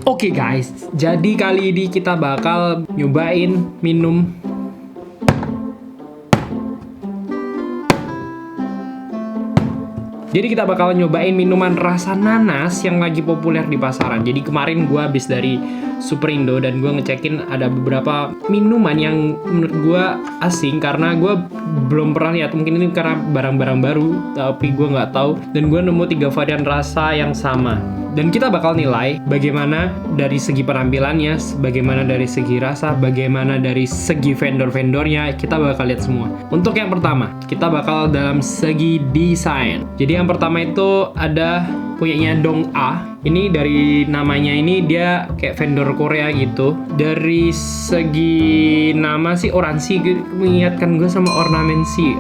Oke guys, jadi kali ini kita bakal nyobain minum Jadi kita bakal nyobain minuman rasa nanas yang lagi populer di pasaran. Jadi kemarin gue habis dari Superindo dan gue ngecekin ada beberapa minuman yang menurut gue asing karena gue belum pernah lihat. Mungkin ini karena barang-barang baru, tapi gue nggak tahu. Dan gue nemu 3 varian rasa yang sama. Dan kita bakal nilai bagaimana dari segi penampilannya, bagaimana dari segi rasa, bagaimana dari segi vendor-vendornya, kita bakal lihat semua. Untuk yang pertama, kita bakal dalam segi desain. Jadi yang pertama itu ada punyanya Dong A. Ini dari namanya ini dia kayak vendor Korea gitu. Dari segi nama sih Oransi, mengingatkan gue sama ornamensi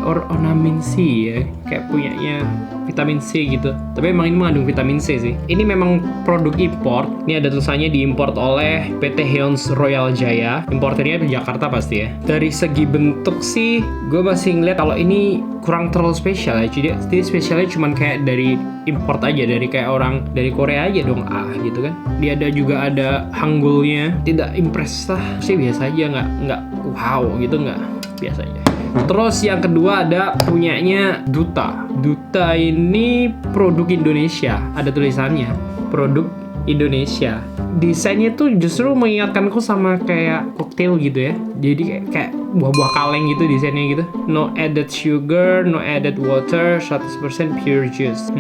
ya, kayak punyanya vitamin C gitu. Tapi emang ini mengandung vitamin C sih. Ini memang produk import. Ini ada tulisannya diimport oleh PT Hyons Royal Jaya. Importernya di Jakarta pasti ya. Dari segi bentuk sih, gue masih ngeliat kalau ini kurang terlalu spesial ya. Jadi spesialnya cuman kayak dari import aja, dari kayak orang dari Korea aja dong gitu kan. Dia ada juga ada Hangulnya. Tidak impress lah. Sih biasa aja, nggak wow gitu, nggak biasa aja. Terus yang kedua ada punyanya Duta. Duta ini produk Indonesia. Ada tulisannya produk Indonesia. Desainnya tuh justru mengingatkanku sama kayak koktail gitu ya. Jadi kayak buah-buah kaleng gitu desainnya gitu. No added sugar, no added water, 100% pure juice.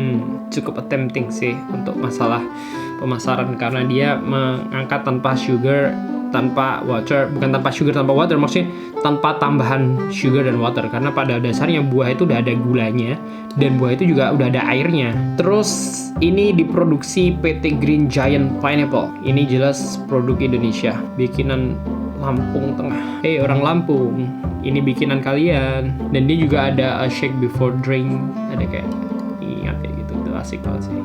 Cukup tempting sih untuk masalah pemasaran karena dia mengangkat tanpa sugar, tanpa water, bukan tanpa sugar tanpa water, maksudnya tanpa tambahan sugar dan water, karena pada dasarnya buah itu udah ada gulanya dan buah itu juga udah ada airnya. Terus ini diproduksi PT Green Giant Pineapple. Ini jelas produk Indonesia, bikinan Lampung Tengah. Orang Lampung, ini bikinan kalian. Dan dia juga ada a shake before drink, ada kayak ingat kayak gitu. Itu asik banget sih,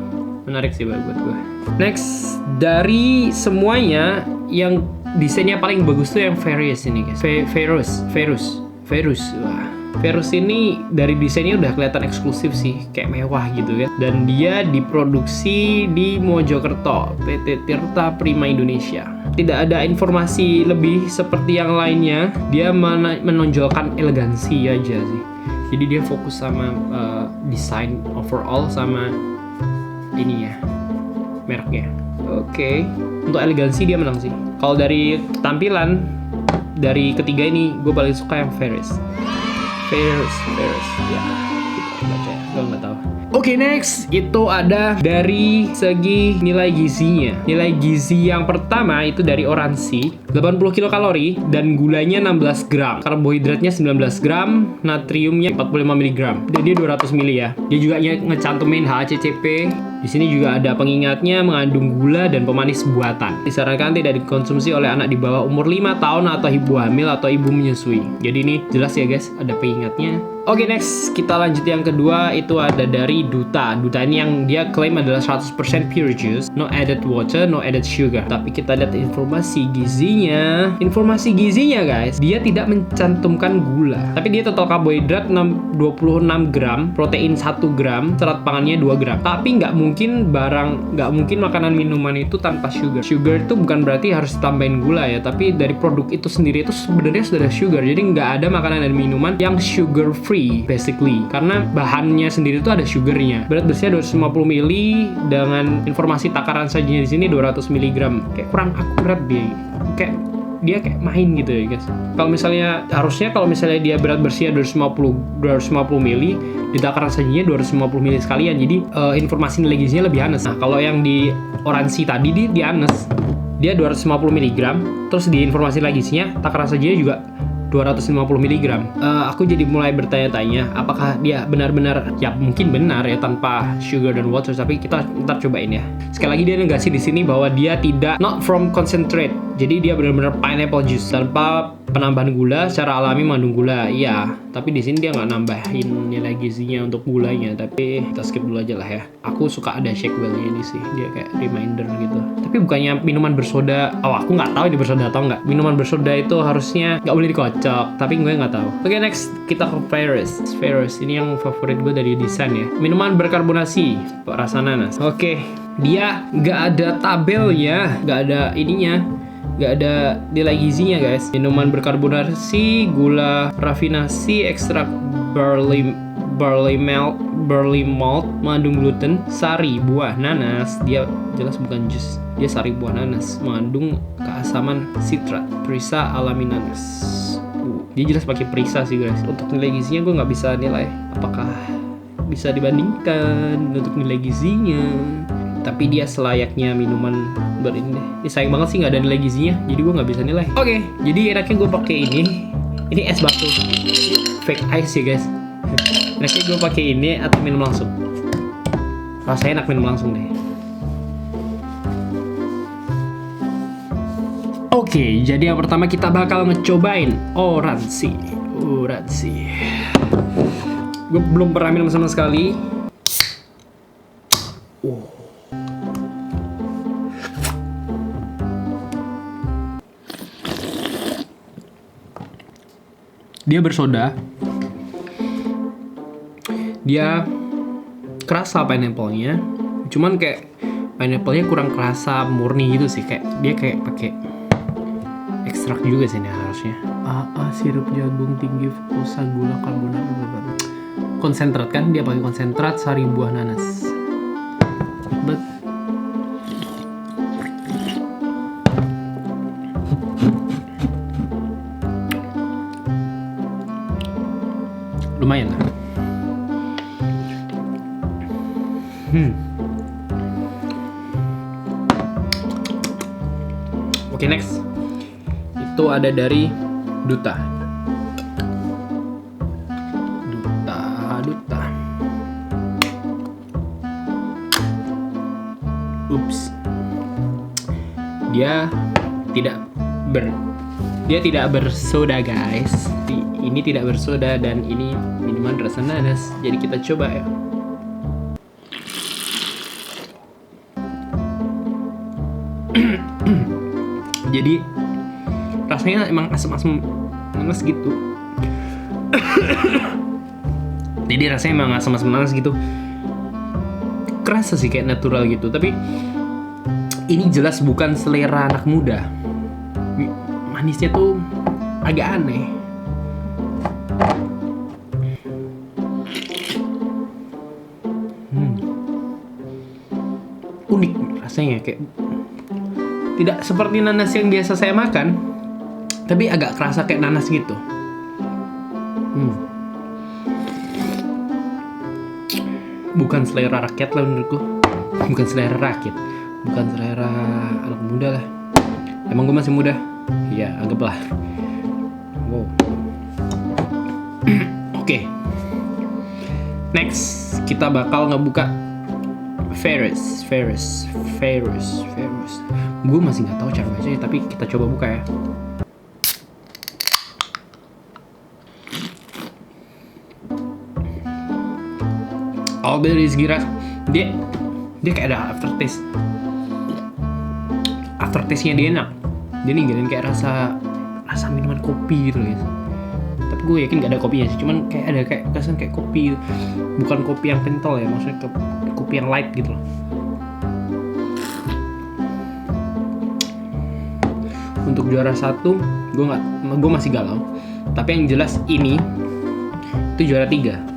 menarik sih buat gue. Next, dari semuanya yang desainnya paling bagus tuh yang Ferus ini guys. Ferus. Wah. Ferus ini dari desainnya udah kelihatan eksklusif sih, kayak mewah gitu kan. Dan dia diproduksi di Mojokerto, PT Tirta Prima Indonesia. Tidak ada informasi lebih seperti yang lainnya. Dia menonjolkan elegansi aja sih. Jadi dia fokus sama desain overall sama ini ya, mereknya. Oke. Untuk elegansi dia menang sih. Kalau dari tampilan, dari ketiga ini gue paling suka yang Ferus. Ya, kita baca ya, gue nggak tahu. Oke, next itu ada dari segi nilai gizinya. Nilai gizi yang pertama itu dari Oransi, 80 kilokalori dan gulanya 16 gram, karbohidratnya 19 gram, natriumnya 45 mg. Dan dia 200 ml ya. Dia juga ngecantumin HACCP. Di sini juga ada pengingatnya, mengandung gula dan pemanis buatan. Disarankan tidak dikonsumsi oleh anak di bawah umur 5 tahun atau ibu hamil atau ibu menyusui. Jadi ini jelas ya guys, ada pengingatnya. Oke, next kita lanjut yang kedua, itu ada dari Duta. Duta ini yang dia klaim adalah 100% pure juice, no added water, no added sugar. Tapi kita lihat informasi gizinya. Informasi gizinya guys, dia tidak mencantumkan gula. Tapi dia total karbohidrat 26 gram, protein 1 gram, serat pangannya 2 gram. Tapi nggak mungkin makanan minuman itu tanpa sugar. Sugar itu bukan berarti harus tambahin gula ya, tapi dari produk itu sendiri itu sebenarnya sudah ada sugar. Jadi nggak ada makanan dan minuman yang sugar free basically, karena bahannya sendiri itu ada sugarnya. Berat bersihnya 250 ml dengan informasi takaran sajinya di sini 200 mg. Kayak kurang akurat dia kayak main gitu ya guys. Kalau misalnya dia berat bersihnya 250 ml, di takaran sajinya 250 ml sekalian. Jadi informasi nilai gizinya lebih anes. Nah, kalau yang di Oransi tadi di anes, dia 250 mg, terus di informasi nilai gizinya takaran sajinya juga 250 mg. Aku jadi mulai bertanya-tanya, apakah dia benar-benar, ya mungkin benar ya, tanpa sugar dan water, tapi kita ntar cobain ya. Sekali lagi dia negasi di sini bahwa dia tidak not from concentrate. Jadi dia benar-benar pineapple juice tanpa penambahan gula, secara alami mengandung gula. Iya, tapi di sini dia nggak nambahin nilai gizinya untuk gulanya. Tapi kita skip dulu aja lah ya. Aku suka ada shake well-nya ini sih, dia kayak reminder gitu. Tapi bukannya minuman bersoda, aku nggak tahu ini bersoda atau nggak. Minuman bersoda itu harusnya nggak boleh dikocok, tapi gue nggak tahu. Oke, next kita ke Ferus. Ini yang favorit gue dari desain ya. Minuman berkarbonasi, rasa nanas. Oke, Dia nggak ada tabelnya, nggak ada ininya, nggak ada nilai gizinya guys. Minuman berkarbonasi, gula rafinasi, ekstrak barley malt, mengandung gluten, sari buah nanas. Dia jelas bukan jus, dia sari buah nanas, mengandung keasaman sitrat, perisa alami nanas. Dia jelas pakai perisa sih guys. Untuk nilai gizinya gue nggak bisa nilai apakah bisa dibandingkan untuk nilai gizinya, tapi dia selayaknya minuman berini deh. Ini sayang banget sih nggak ada nilai gizinya, jadi gue nggak bisa nilai. Oke, jadi enaknya gue pakai ini es batu, fake ice ya guys. Enaknya gue pakai ini atau minum langsung. Rasanya enak minum langsung deh. Oke, jadi yang pertama kita bakal ngecobain Oransi. Gue belum pernah minum sama sekali. Dia bersoda. Dia kerasa pineapple-nya. Cuman kayak pineapple-nya kurang kerasa murni gitu sih. Kayak dia kayak pakai ekstrak juga sih ini harusnya. Sirup jagung tinggi, fructosa, gula, karbonat, konsentrat kan, dia pakai konsentrat sari buah nanas. Lumayan lah. Oke, next. Itu ada dari Duta. Ups. Dia tidak bersoda guys. Ini tidak bersoda dan ini minuman rasa nanas. Jadi kita coba ya. Jadi rasanya emang asam-asam nanas gitu. Jadi rasanya emang asam-asam nanas gitu. Kerasa sih kayak natural gitu. Tapi ini jelas bukan selera anak muda. Manisnya tuh agak aneh. Unik rasanya, kayak tidak seperti nanas yang biasa saya makan, tapi agak kerasa kayak nanas gitu. Bukan selera rakyat lah menurutku. Bukan selera rakyat, bukan selera anak muda lah. Emang gue masih muda? Ya, anggaplah. Wow. Oke. Next, kita bakal ngebuka Ferris. Gue masih nggak tahu cara bacanya, tapi kita coba buka ya. Alberries Giras, dia kayak ada aftertaste-nya dia enak. Dia ninggalin kayak rasa minuman kopi gitu guys. Tapi gue yakin gak ada kopinya sih, cuman kayak ada kayak kesan kayak kopi, bukan kopi yang kental ya, maksudnya kopi yang light gitu loh. Untuk juara 1 gue masih galau, tapi yang jelas ini itu juara 3.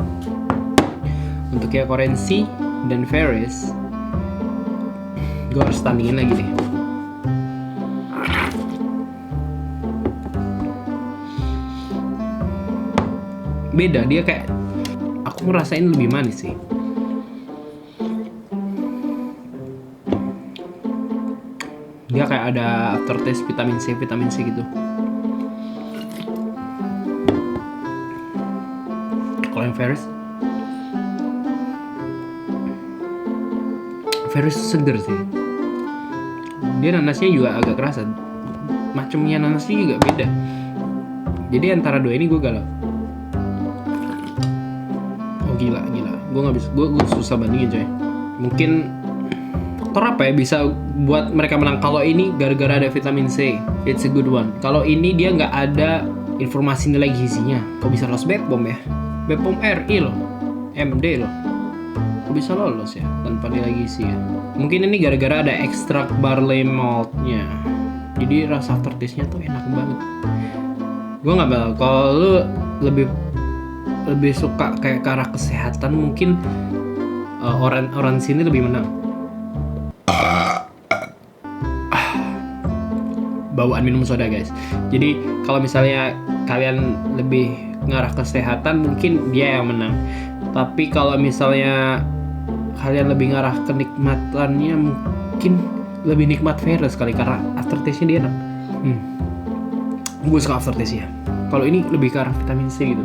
Untuk ya Oransi dan Ferris, gue harus tandingin lagi deh. Beda, dia kayak aku ngerasain lebih manis sih. Dia kayak ada aftertaste vitamin C gitu. Kalau yang Ferris seger sih. Dia nanasnya juga agak kerasa. Macamnya nanasnya juga beda. Jadi antara dua ini gue galau. Oh gila. Gue nggak bisa. Gue susah bandingin coy. Mungkin faktor apa ya bisa buat mereka menang? Kalau ini gara-gara ada vitamin C, it's a good one. Kalau ini dia nggak ada informasi nilai gizinya. Kok bisa lolos BPOM ya? BPOM RI loh, MD loh. Kok bisa lolos ya tanpa dilegisi ya? Mungkin ini gara-gara ada ekstrak barley maltnya. Jadi rasa aftertaste-nya tuh enak banget. Gue nggak tahu kalau lu lebih suka kayak ke arah kesehatan, mungkin orang sini lebih menang. Bawaan minum soda guys. Jadi kalau misalnya kalian lebih ngarah kesehatan, mungkin dia yang menang. Tapi kalau misalnya kalian lebih ngarah kenikmatannya, mungkin lebih nikmat Fearless kali, karena aftertaste-nya dia enak. Gue suka aftertaste-nya. Kalau ini lebih ke arah vitamin C gitu.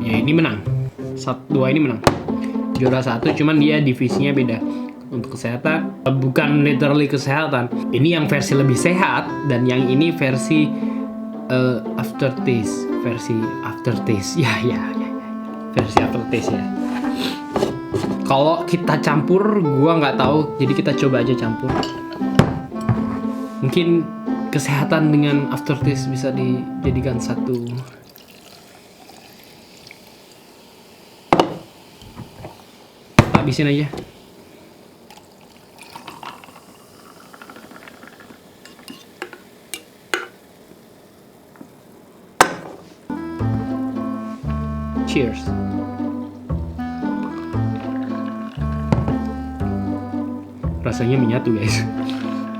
Ya ini menang. 2 ini menang. Juara 1, cuman dia divisinya beda. Untuk kesehatan, bukan literally kesehatan. Ini yang versi lebih sehat, dan yang ini versi aftertaste. Versi aftertaste. Ya. Versi aftertaste ya. Kalau kita campur, gua nggak tahu. Jadi kita coba aja campur. Mungkin kesehatan dengan aftertaste bisa dijadikan satu. Habisin aja. Cheers. Rasanya menyatu guys.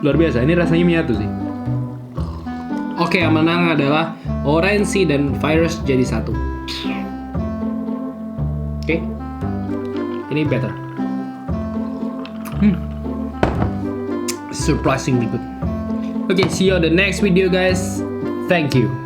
Luar biasa, ini rasanya menyatu sih. Oke, yang menang adalah Orange dan Virus jadi satu. Oke. Ini better. Surprisingly good. Okay, see you on the next video guys. Thank you.